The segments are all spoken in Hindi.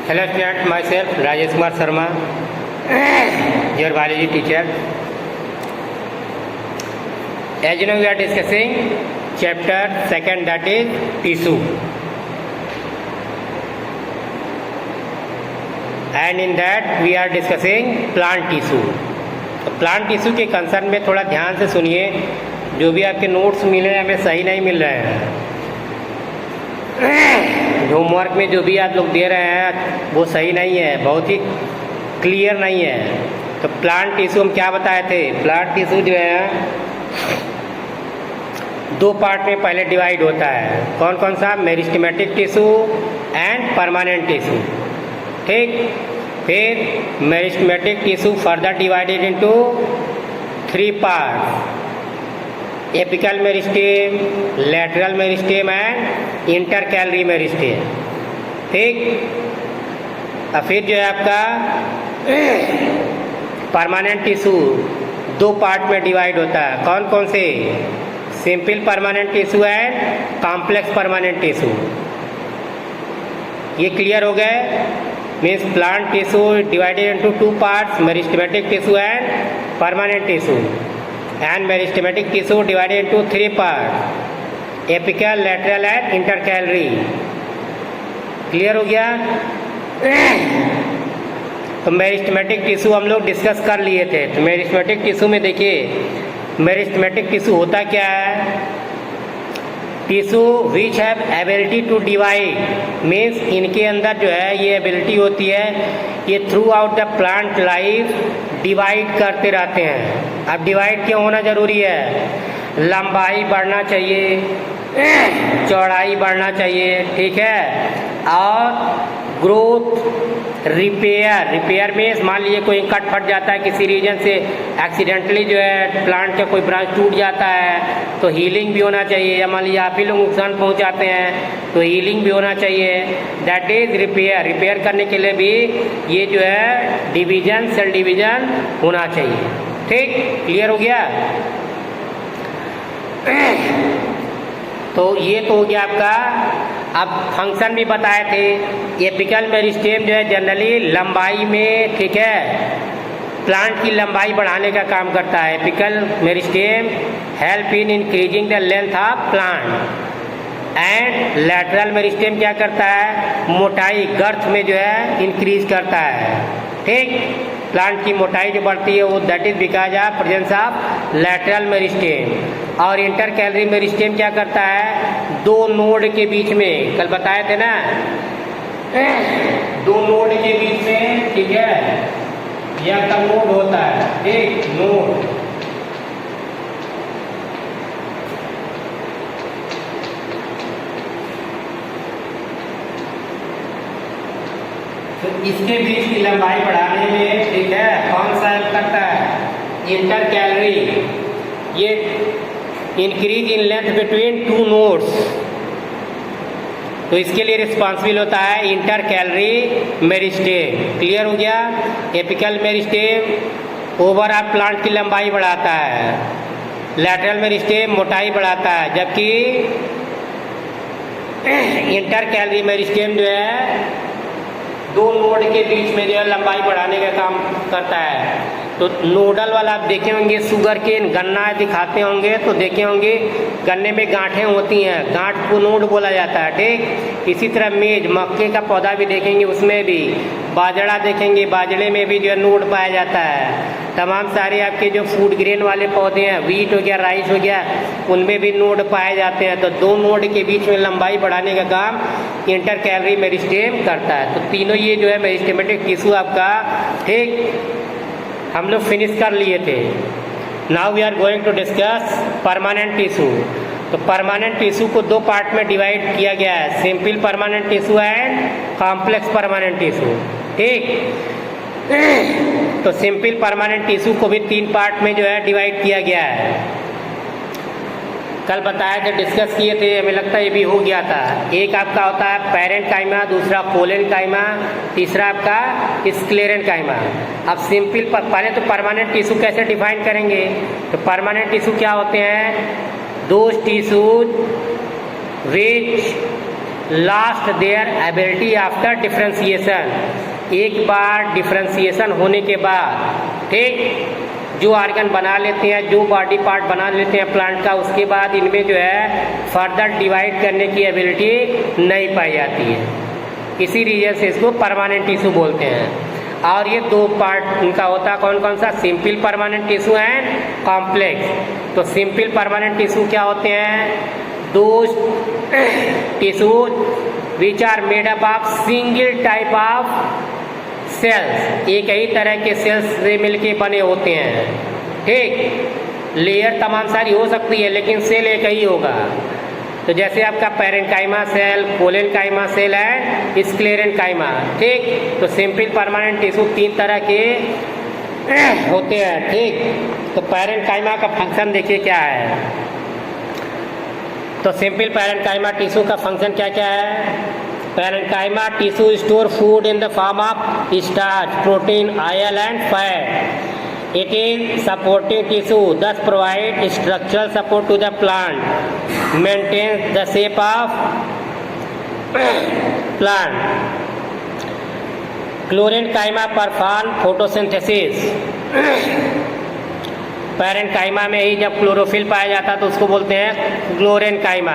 Hello student, myself Rajesh Kumar Sharma, your biology teacher. As you know, we are discussing chapter 2, that is tissue. And in that we are discussing plant tissue. तो प्लांट टिश्यू के कंसर्न में थोड़ा ध्यान से सुनिए, जो भी आपके नोट्स मिले हैं हमें सही नहीं मिल रहे हैं। होमवर्क में जो भी आप लोग दे रहे हैं वो सही नहीं है, बहुत ही क्लियर नहीं है। तो प्लांट टिश्यू हम क्या बताए थे, प्लांट टिश्यू जो है दो पार्ट में पहले डिवाइड होता है। कौन कौन सा? Meristematic tissue and permanent tissue. ठीक, फिर meristematic tissue further divided into 3 parts: apical meristem, lateral meristem and intercalary meristem. ठीक, और फिर जो है आपका परमानेंट टिश्यू 2 पार्ट में डिवाइड होता है। कौन कौन से? Simple permanent tissue and complex permanent tissue. ये क्लियर हो गए? Means plant tissue divided into 2 parts: meristematic tissue and permanent tissue. And meristematic tissue divided into 3 part: apical, lateral and intercalary. Clear हो गया? तो मेरिस्टेमेटिक टिश्यू हम लोग डिस्कस कर लिए थे। तो मेरिस्टेमेटिक टिश्यू में देखिए, मेरिस्टेमेटिक टिश्यू होता क्या है? Tissue which have ability to divide, means इनके अंदर जो है ये एबिलिटी होती है, ये throughout the plant life divide करते रहते हैं। अब डिवाइड क्यों होना जरूरी है? लंबाई बढ़ना चाहिए, चौड़ाई बढ़ना चाहिए, ठीक है, और ग्रोथ, रिपेयर में मान लीजिए कोई कट फट जाता है किसी रीजन से, एक्सीडेंटली जो है प्लांट का कोई ब्रांच टूट जाता है तो हीलिंग भी होना चाहिए। या मान लीजिए आप ही लोग नुकसान पहुंचाते हैं तो हीलिंग भी होना चाहिए, दैट इज रिपेयर करने के लिए भी ये जो है डिवीजन, सेल डिवीजन होना चाहिए। ठीक, क्लियर हो गया? तो ये तो हो गया आपका। अब फंक्शन भी बताए थे। एपिकल मेरिस्टेम जो है जनरली लंबाई में, ठीक है, प्लांट की लंबाई बढ़ाने का काम करता है। Apical meristem help in increasing the length of plant. And lateral meristem क्या करता है? मोटाई, गर्थ में जो है इंक्रीज करता है। ठीक, प्लांट की मोटाई जो बढ़ती है वो that is because of presence of lateral meristem. और इंटरकैलरी मेरिस्टेम क्या करता है? 2 नोड के बीच में, कल बताए थे ना, 2 नोड के बीच में, ठीक है, यह का नोड होता है। ठीक, नोड, तो इसके बीच की लंबाई बढ़ाने में, ठीक है, कौन सा हेल्प करता है? इंटरकैलरी। ये increase in length between 2 nodes, तो इसके लिए रिस्पॉन्सिबल होता है इंटरकैलरी मेरिस्टेम। क्लियर हो गया? एपिकल मेरिस्टेम ओवरऑल प्लांट की लंबाई बढ़ाता है, लैटरल मेरिस्टेम मोटाई बढ़ाता है, जबकि इंटरकैलरी मेरिस्टेम जो है 2 नोड के बीच में जो है लंबाई बढ़ाने का काम करता है। तो नोडल वाला आप देखे होंगे, शुगर केन, गन्ना दिखाते होंगे तो देखे होंगे गन्ने में गांठें होती हैं, गांठ को नोड बोला जाता है। ठीक, इसी तरह मेज, मक्के का पौधा भी देखेंगे, उसमें भी बाजरा देखेंगे, बाजरे में भी जो है नोड पाया जाता है। तमाम सारे आपके जो फूड ग्रेन वाले पौधे हैं, व्हीट हो गया, राइस हो गया, उनमें भी नोड पाए जाते हैं। तो 2 नोड के बीच में लंबाई बढ़ाने का काम इंटरकैलरी मेरिस्टेम करता है। तो तीनों ये जो है मेरिस्टेमेटिक टिश्यू आपका, ठीक, हम लोग फिनिश कर लिए थे। Now we are going to discuss permanent tissue. तो परमानेंट टिश्यू को 2 पार्ट में डिवाइड किया गया है: simple permanent tissue and complex permanent tissue. ठीक, तो सिंपल परमानेंट टिश्यू को भी 3 पार्ट में जो है डिवाइड किया गया है। कल बताया थे, डिस्कस किए थे, हमें लगता है ये भी हो गया था। एक आपका होता है पेरेंट काइमा, दूसरा कोलन काइमा, तीसरा आपका स्क्लेरन काइमा। अब सिंपल पहले तो परमानेंट टिश्यू कैसे डिफाइन करेंगे? तो परमानेंट टिश्यू क्या होते हैं? Those tissues which last their ability after differentiation, एक बार डिफ्रेंसिएशन होने के बाद, ठीक, जो ऑर्गन बना लेते हैं, जो बॉडी पार्ट बना लेते हैं प्लांट का, उसके बाद इनमें जो है फर्दर डिवाइड करने की एबिलिटी नहीं पाई जाती है। इसी रीजन से इसको परमानेंट टिश्यू बोलते हैं। और ये दो पार्ट इनका होता है, कौन कौन सा? Simple permanent tissue and complex. तो सिंपल परमानेंट टिश्यू क्या होते हैं? Those tissue which are made up of single type of cells, एक ही तरह के सेल्स से मिलके बने होते हैं, ठीक। लेयर तमाम सारी हो सकती है लेकिन सेल एक ही होगा। तो जैसे आपका पैरेंकाइमा सेल, कोलेनकाइमा सेल है, स्क्लेरेनकाइमा, ठीक। तो सिंपल परमानेंट टिश्यू 3 तरह के होते हैं, ठीक। तो पैरेंकाइमा का फंक्शन देखिए क्या है। तो सिंपल पैरेंकाइमा टिश्यू का फंक्शन क्या क्या है? Parenchyma tissue store food in the form of starch, protein, oil and fat. It is supporting tissue, thus provide structural support to the plant, maintains the shape of plant. Chlorenchyma perform photosynthesis. Parenchyma में ही जब क्लोरोफिल पाया जाता है तो उसको बोलते हैं क्लोरेनकाइमा।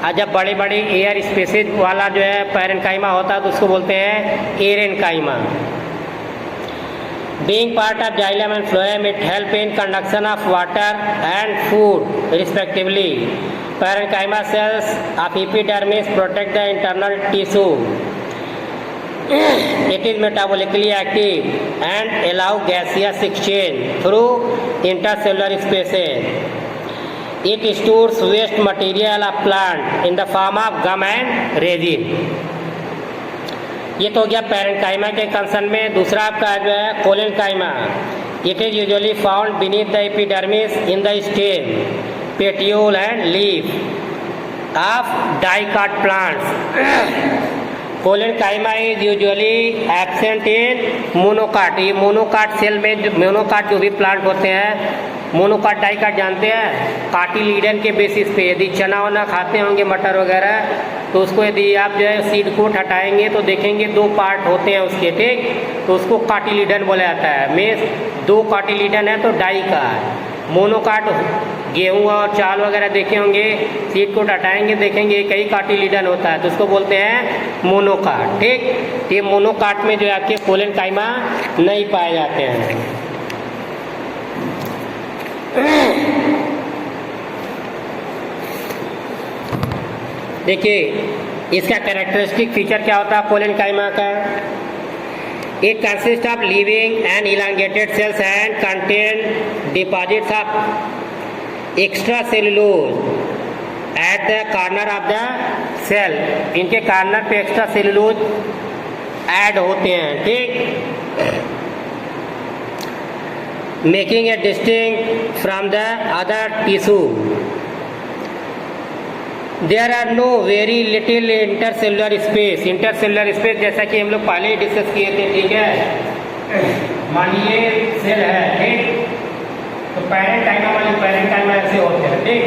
और जब बड़े बड़े एयर स्पेसेज वाला जो है पैरेंकाइमा होता है तो उसको बोलते हैं aerenchyma. Being part of xylem and phloem, it help in conduction of water and food respectively. Parenchyma cells of epidermis protect the internal tissue. It is metabolically active and allow gaseous exchange through intercellular spaces. It stores waste material of plant in the form of gum and resin. ये तो हो गया पैरेंकाइमा के कंसर्न में। दूसरा आपका जो है collenchyma. It is usually found beneath the epidermis in the stem, petiole and leaf of dicot plants. Collenchyma is usually absent in monocot. ये मोनोकाट सेल में जो मोनोकाट जो भी प्लांट होते हैं, मोनोकाट डाइकाट जानते हैं, कार्टिलीडन के बेसिस पे। यदि चना वना खाते होंगे मटर वगैरह तो उसको यदि आप जो है सीड को हटाएंगे तो देखेंगे 2 पार्ट होते हैं उसके, ठीक। तो उसको कार्टिलीडन बोला जाता है। में 2 कार्टिलीडन है तो डाइकाट। मोनोकाट गेहूँ और चावल वगैरह देखे होंगे, सीड को हटाएंगे देखेंगे कई कार्टिलीडन होता है तो उसको बोलते हैं मोनोकाट, ठीक। ये मोनोकाट में जो है आपके कोलेनकाइमा नहीं पाए जाते हैं। देखिए इसका कैरेक्टरिस्टिक फीचर क्या होता है कोलेनकाइमा का? It consists of living and elongated cells and contain deposits of extracellulose at the corner of the cell. इनके कॉर्नर पे एक्स्ट्रा सेलुलोज ऐड होते हैं, ठीक। Making a distinct from the other tissue. There are no very little intercellular space. Intercellular space जैसा कि हम लोग पहले ही डिस्कस किए थे, ठीक है। मानिए सेल है, ठीक। तो पैरेंकाइमा वाली पैरेंकाइमा ऐसे होते हैं, ठीक।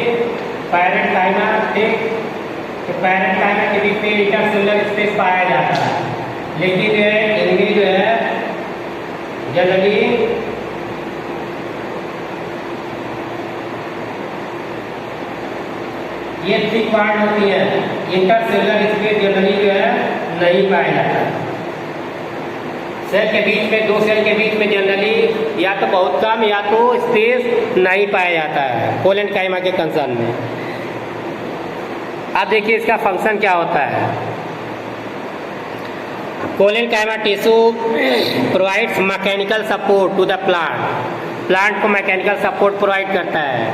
पैरेंकाइमा, ठीक। तो पैरेंकाइमा के बीच में इंटरसेलुलर स्पेस पाया जाता है, लेकिन जो है इनमें जो है जनरली ये थिक पार्ट होती है। इंटरसेलुलर स्पेस जनरली जो है नहीं पाया जाता। सेल के बीच में, 2 सेल के बीच में जनरली या तो बहुत कम या तो स्पेस नहीं पाया जाता है कोलेनकाइमा के कंसर्न में। अब देखिए इसका फंक्शन क्या होता है। Collenchyma tissue provides mechanical support to the plant. Plant को मैकेनिकल सपोर्ट प्रोवाइड करता है।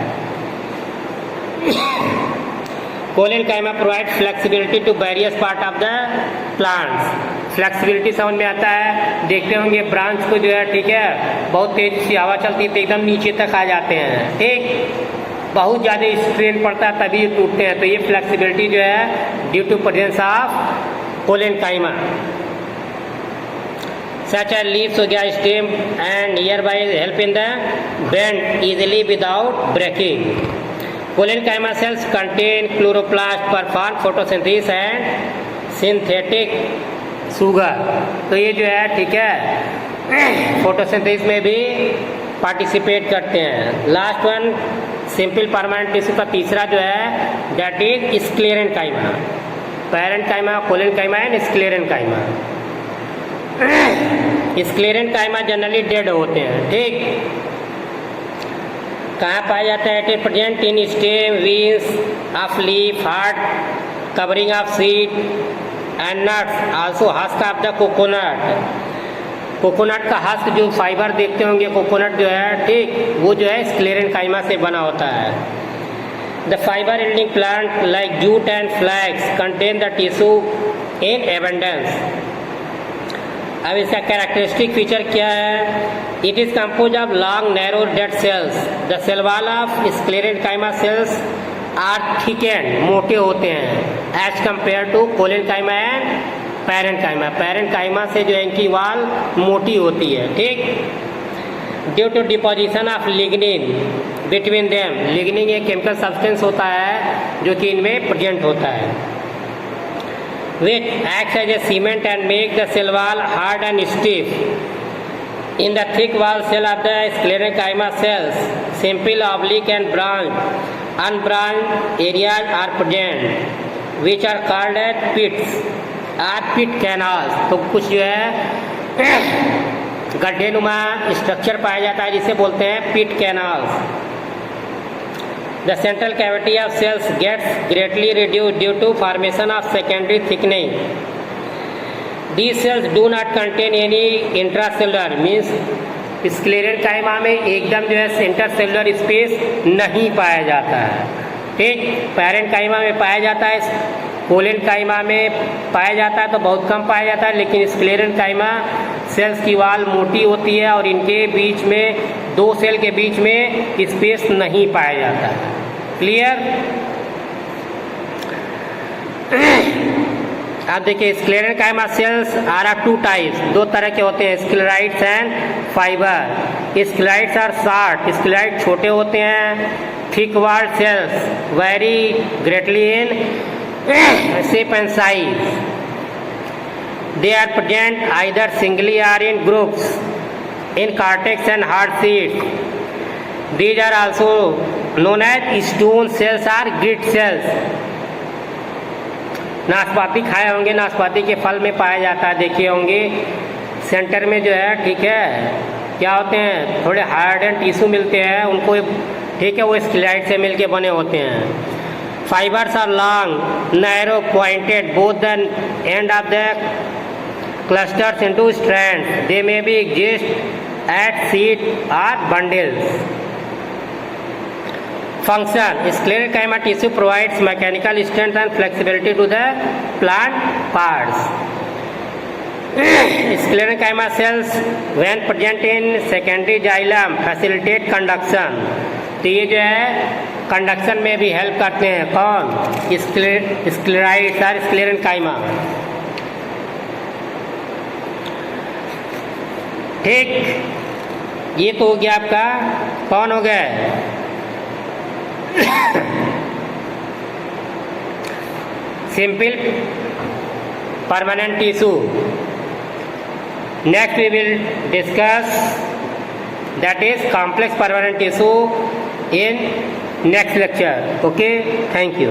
Collenchyma provide flexibility to various part of the plants. Flexibility समझ में आता है, देखते होंगे ब्रांच को जो है, ठीक है, बहुत तेज सी हवा चलती है तो एकदम नीचे तक आ जाते हैं, ठीक। बहुत ज़्यादा स्ट्रेन पड़ता है तभी टूटते हैं। तो ये फ्लेक्सिबिलिटी जो है due to presence of collenchyma. Such as leaves हो गया, stem and near by help in the bend easily without breaking. Parenchyma cells contain chloroplast, perform photosynthesis and synthetic sugar. तो ये जो है ठीक है फोटोसिंथेसिस में भी पार्टिसिपेट करते हैं। Last one simple permanent tissue का तीसरा जो है that is sclerenchyma. Parenchyma, collenchyma and sclerenchyma. Sclerenchyma generally dead होते हैं। ठीक, कहाँ पाया जाता है? It is present in stem, veins of leaf, hard covering of seed and nuts, also husk of the coconut. Coconut का हस्क जो फाइबर देखते होंगे कोकोनट जो है ठीक, वो जो है स्क्लेरेनकाइमा से बना होता है। The fibre yielding plant like jute and flax contain the tissue in abundance. अब इसका कैरेक्टरिस्टिक फीचर क्या है? It is compose of long narrow dead cells. The cell wall of sclerenchyma cells are thick and, मोटे होते हैं as compare to collenchyma and parenchyma. Parenchyma से जो इनकी वॉल मोटी होती है। ठीक, due to deposition of lignin between them. Lignin एक केमिकल सब्सटेंस होता है जो कि इनमें प्रेजेंट होता है, which acts as a cement and make the cell wall hard and stiff. In the thick wall cell of the sclerenchyma cells, simple, oblique and branched, unbranched areas are present, which are called as pits or pit canals. तो कुछ जो है गड्ढेनुमा स्ट्रक्चर पाया जाता है जिसे बोलते हैं पिट canals. The central cavity of cells gets greatly reduced due to formation of secondary thickening. These cells do not contain any intracellular, means sclerenchyma में एकदम जो है इंटरसेलुलर स्पेस नहीं पाया जाता है। ठीक, पैरेंकाइमा में पाया जाता है, कोलेनकाइमा में पाया जाता है तो बहुत कम पाया जाता है, लेकिन स्क्लेरेनकाइमा सेल्स की वॉल मोटी होती है और इनके बीच में दो सेल के बीच में स्पेस नहीं पाया जाता है। क्लियर? अब देखिए sclerenchyma cells are of two types, दो तरह के होते हैं, sclereids and fibre. Sclereids are short, sclereid छोटे होते हैं। Thick walled cells vary greatly in shape and size. They are present either singly or in groups in cortex and heart sheath. These are also known as stone cells or grit cells. नाशपाती खाए होंगे, नाशपाती के फल में पाया जाता है, देखे होंगे सेंटर में जो है ठीक है क्या होते हैं, थोड़े हार्ड एंड टिश्यू मिलते हैं उनको, ठीक है, वो स्क्लेराइड से मिलके बने होते हैं। Fibers are long, narrow, pointed, both the end of the clusters into strands. They may be exist at seed or bundles. Function: sclerenchyma tissue provides mechanical strength and flexibility to the plant parts. Sclerenchyma cells, when present in secondary xylem, facilitate conduction. तो ये जो है कंडक्शन में भी हेल्प करते हैं। कौन? स्क्लेराइड्स और स्क्लेरेनकाइमा। ठीक, ये तो हो गया आपका, कौन हो गया simple permanent tissue. Next we will discuss that is complex permanent tissue in next lecture. Okay, thank you.